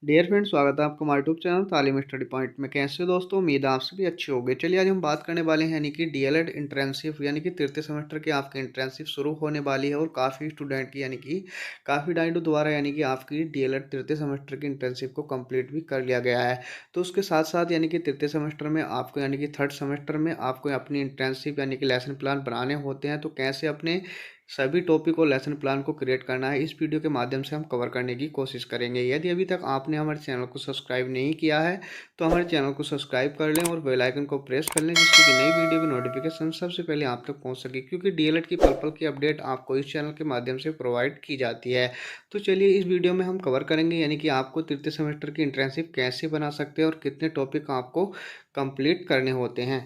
Dear friend, स्वागत है आपका हमारे यूट्यूब चैनल तालीम स्टडी पॉइंट में। कैसे हो दोस्तों? उम्मीद है आप सभी अच्छे होंगे। चलिए आज हम बात करने वाले हैं यानी कि डीएलएड इंट्रेंसिव यानी कि तृतीय सेमेस्टर की आपकी इंट्रेंसिव शुरू होने वाली है और काफ़ी स्टूडेंट की यानी कि काफ़ी डाइटो द्वारा यानी कि आपकी डीएलएड तृतीय सेमेस्टर की इंट्रेंसिव को कंप्लीट भी कर लिया गया है। तो उसके साथ साथ यानी कि तृतीय सेमेस्टर में आपको यानी कि थर्ड सेमेस्टर में आपको अपनी इंट्रेंसिव यानी कि लेसन प्लान बनाने होते हैं। तो कैसे अपने सभी टॉपिक और लेसन प्लान को क्रिएट करना है, इस वीडियो के माध्यम से हम कवर करने की कोशिश करेंगे। यदि अभी तक आपने हमारे चैनल को सब्सक्राइब नहीं किया है तो हमारे चैनल को सब्सक्राइब कर लें और बेल आइकन को प्रेस कर लें, जिससे कि नई वीडियो की नोटिफिकेशन सबसे पहले आप तक पहुंच सके, क्योंकि डीएलएड की पल पल की अपडेट आपको इस चैनल के माध्यम से प्रोवाइड की जाती है। तो चलिए इस वीडियो में हम कवर करेंगे यानी कि आपको तृतीय सेमेस्टर की इंट्रेंसिव कैसे बना सकते हैं और कितने टॉपिक आपको कंप्लीट करने होते हैं।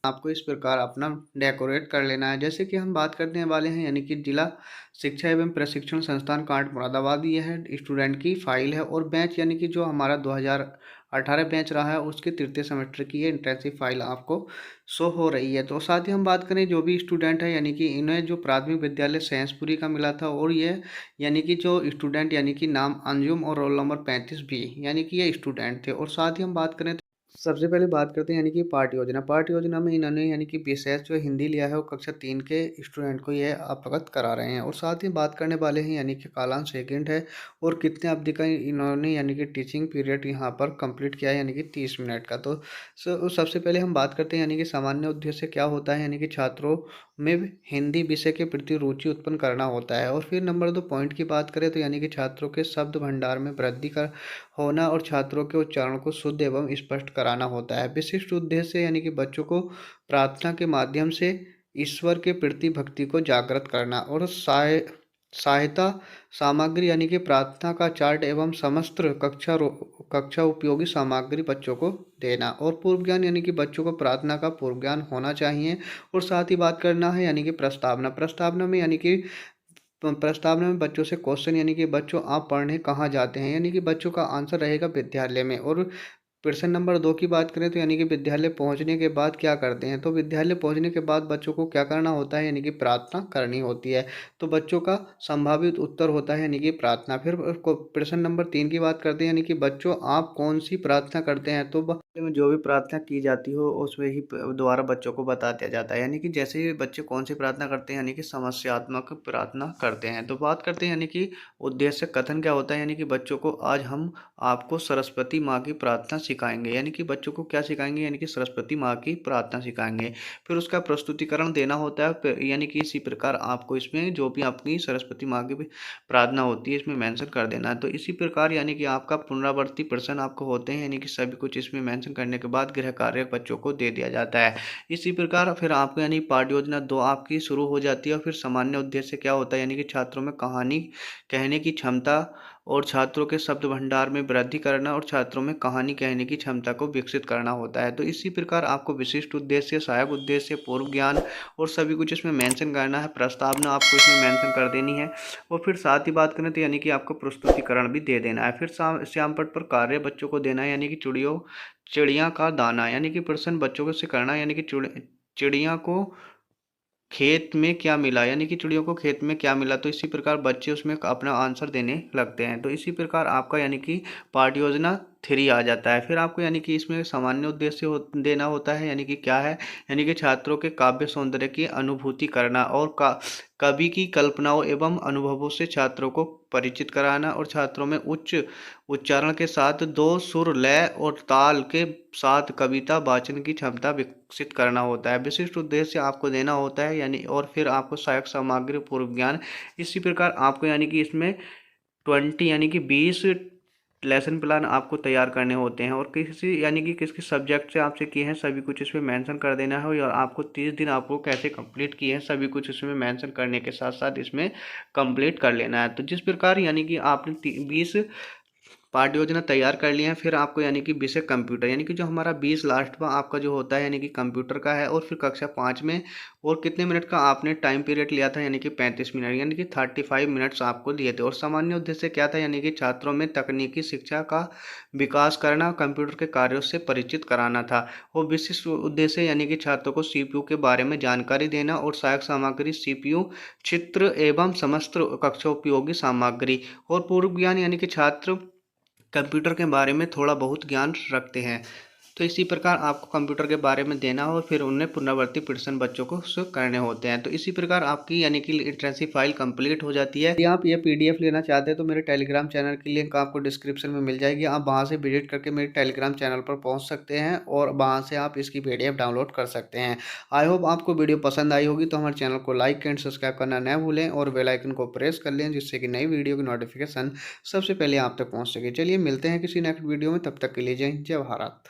आपको इस प्रकार अपना डेकोरेट कर लेना है। जैसे कि हम बात करने वाले हैं यानी कि जिला शिक्षा एवं प्रशिक्षण संस्थान कांट मुरादाबाद, ये है स्टूडेंट की फाइल है और बैच यानी कि जो हमारा 2018 बैच रहा है उसके तृतीय सेमेस्टर की ये इंटेंसिव फाइल आपको शो हो रही है। तो साथ ही हम बात करें जो भी स्टूडेंट है यानी कि इन्हें जो प्राथमिक विद्यालय सैंसपुरी का मिला था, और ये यानी कि जो स्टूडेंट यानी कि नाम अंजुम और रोल नंबर 35 भी यानी कि ये स्टूडेंट थे। और साथ ही हम बात करें सबसे पहले बात करते हैं यानी कि पाठ योजना में इन्होंने यानी कि विशेष जो हिंदी लिया है वो कक्षा 3 के स्टूडेंट को यह अवगत करा रहे हैं। और साथ ही बात करने वाले हैं यानी कि कालांश सेकंड है और कितने अवधि का इन्होंने यानी कि टीचिंग पीरियड यहाँ पर कंप्लीट किया है यानी कि 30 मिनट का। तो सबसे पहले हम बात करते हैं यानी कि सामान्य उद्देश्य क्या होता है, यानी कि छात्रों में हिंदी विषय के प्रति रुचि उत्पन्न करना होता है। और फिर नंबर 2 पॉइंट की बात करें तो यानी कि छात्रों के शब्द भंडार में वृद्धि कर होना और छात्रों के उच्चारण को शुद्ध एवं स्पष्ट कराना होता है। विशिष्ट उद्देश्य यानी कि बच्चों को प्रार्थना के माध्यम से ईश्वर के प्रति भक्ति को जागृत करना। और सहायता सामग्री यानी कि प्रार्थना का चार्ट एवं समस्त कक्षा उपयोगी सामग्री बच्चों को देना। और पूर्व ज्ञान यानी कि बच्चों को प्रार्थना का पूर्व ज्ञान होना चाहिए। और साथ ही बात करना है यानी कि प्रस्तावना प्रस्तावना में यानी कि प्रस्तावना में बच्चों से क्वेश्चन यानी कि बच्चों आप पढ़ने कहाँ जाते हैं, यानी कि बच्चों का आंसर रहेगा विद्यालय में। और प्रश्न नंबर 2 की बात करें तो यानी कि विद्यालय पहुंचने के बाद क्या करते हैं, तो विद्यालय पहुंचने के बाद बच्चों को क्या करना होता है, यानी कि प्रार्थना करनी होती है। तो बच्चों का संभावित उत्तर होता है यानी कि प्रार्थना। फिर प्रश्न नंबर 3 की बात करते हैं यानी कि बच्चों आप कौन सी प्रार्थना करते हैं, तो में जो भी प्रार्थना की जाती हो उसमें ही द्वारा बच्चों को बता दिया जाता है। यानी कि जैसे ही बच्चे कौन सी प्रार्थना करते हैं यानी कि समस्यात्मक प्रार्थना करते हैं। तो बात करते हैं यानी कि उद्देश्य कथन क्या होता है, यानी कि बच्चों को आज हम आपको सरस्वती माँ की प्रार्थना सिखाएंगे। यानी कि बच्चों को क्या सिखाएंगे, यानी कि सरस्वती माँ की प्रार्थना सिखाएंगे। फिर उसका प्रस्तुतिकरण देना होता है, यानी कि इसी प्रकार आपको इसमें जो भी आपकी सरस्वती माँ की प्रार्थना होती है इसमें मेंशन कर देना है। तो इसी प्रकार यानी कि आपका पुनरावर्ती प्रश्न आपको होते हैं, यानी कि सभी कुछ इसमें मेंशन करने के बाद गृह कार्य बच्चों को दे दिया जाता है। इसी प्रकार फिर आपको यानी पाठ योजना 2 आपकी शुरू हो जाती है। और फिर सामान्य उद्देश्य क्या होता है, यानी कि छात्रों में कहानी कहने की क्षमता और छात्रों के शब्द भंडार में वृद्धि करना और छात्रों में कहानी कहने की क्षमता को विकसित करना होता है। तो इसी प्रकार आपको विशिष्ट उद्देश्य, सहायक उद्देश्य, पूर्व ज्ञान और सभी कुछ इसमें मेंशन करना है। प्रस्तावना आपको इसमें मेंशन कर देनी है। और फिर साथ ही बात करें तो यानी कि आपको प्रस्तुतिकरण भी दे देना है। फिर श्याम पट पर कार्य बच्चों को देना है, यानी कि चिड़िया का दाना, यानी कि प्रश्न बच्चों को से करना, यानी कि चिड़िया को खेत में क्या मिला, यानी कि चिड़ियों को खेत में क्या मिला। तो इसी प्रकार बच्चे उसमें अपना आंसर देने लगते हैं। तो इसी प्रकार आपका यानी कि पाठ योजना 3 आ जाता है। फिर आपको यानी कि इसमें सामान्य उद्देश्य देना होता है, यानी कि क्या है, यानी कि छात्रों के काव्य सौंदर्य की अनुभूति करना और कवि की कल्पनाओं एवं अनुभवों से छात्रों को परिचित कराना और छात्रों में उच्च उच्चारण के साथ 2 सुर, लय और ताल के साथ कविता वाचन की क्षमता विकसित करना होता है। विशिष्ट उद्देश्य आपको देना होता है यानी। और फिर आपको सहायक सामग्री, पूर्व ज्ञान, इसी प्रकार आपको यानी कि इसमें 20 यानी कि 20 लेसन प्लान आपको तैयार करने होते हैं। और किसी यानी कि किस किस सब्जेक्ट से आपसे किए हैं सभी कुछ इसमें मेंशन कर देना है। और आपको 30 दिन आपको कैसे कंप्लीट किए हैं सभी कुछ इसमें मेंशन करने के साथ साथ इसमें कंप्लीट कर लेना है। तो जिस प्रकार यानी कि आपने 20 पाठ योजना तैयार कर लिए हैं, फिर आपको यानी कि विषय कंप्यूटर, यानी कि जो हमारा 20 लास्ट में आपका जो होता है यानी कि कंप्यूटर का है। और फिर कक्षा 5 में और कितने मिनट का आपने टाइम पीरियड लिया था, यानी कि 35 मिनट, यानी कि 35 मिनट्स आपको दिए थे। और सामान्य उद्देश्य क्या था, यानी कि छात्रों में तकनीकी शिक्षा का विकास करना, कंप्यूटर के कार्यों से परिचित कराना था। और विशिष्ट उद्देश्य यानी कि छात्रों को सीपीयू के बारे में जानकारी देना और सहायक सामग्री सीपीयू चित्र एवं समस्त कक्षा उपयोगी सामग्री। और पूर्व ज्ञान यानी कि छात्र कंप्यूटर के बारे में थोड़ा बहुत ज्ञान रखते हैं। तो इसी प्रकार आपको कंप्यूटर के बारे में देना हो, फिर उन्हें पुनरावृत्ति प्रश्न बच्चों को करने होते हैं। तो इसी प्रकार आपकी यानी कि लिटरेसी फाइल कंप्लीट हो जाती है। यदि आप ये पीडीएफ लेना चाहते हैं तो मेरे टेलीग्राम चैनल की लिंक आपको डिस्क्रिप्शन में मिल जाएगी। आप वहां से विजिट करके मेरे टेलीग्राम चैनल पर पहुंच सकते हैं और वहां से आप इसकी पीडीएफ डाउनलोड कर सकते हैं। आई होप आपको वीडियो पसंद आई होगी। तो हमारे चैनल को लाइक एंड सब्सक्राइब करना न भूलें और बेल आइकन को प्रेस कर लें, जिससे कि नई वीडियो की नोटिफिकेशन सबसे पहले आप तक पहुंच सके। चलिए मिलते हैं किसी नेक्स्ट वीडियो में, तब तक के लिए जय हिंद, जय भारत।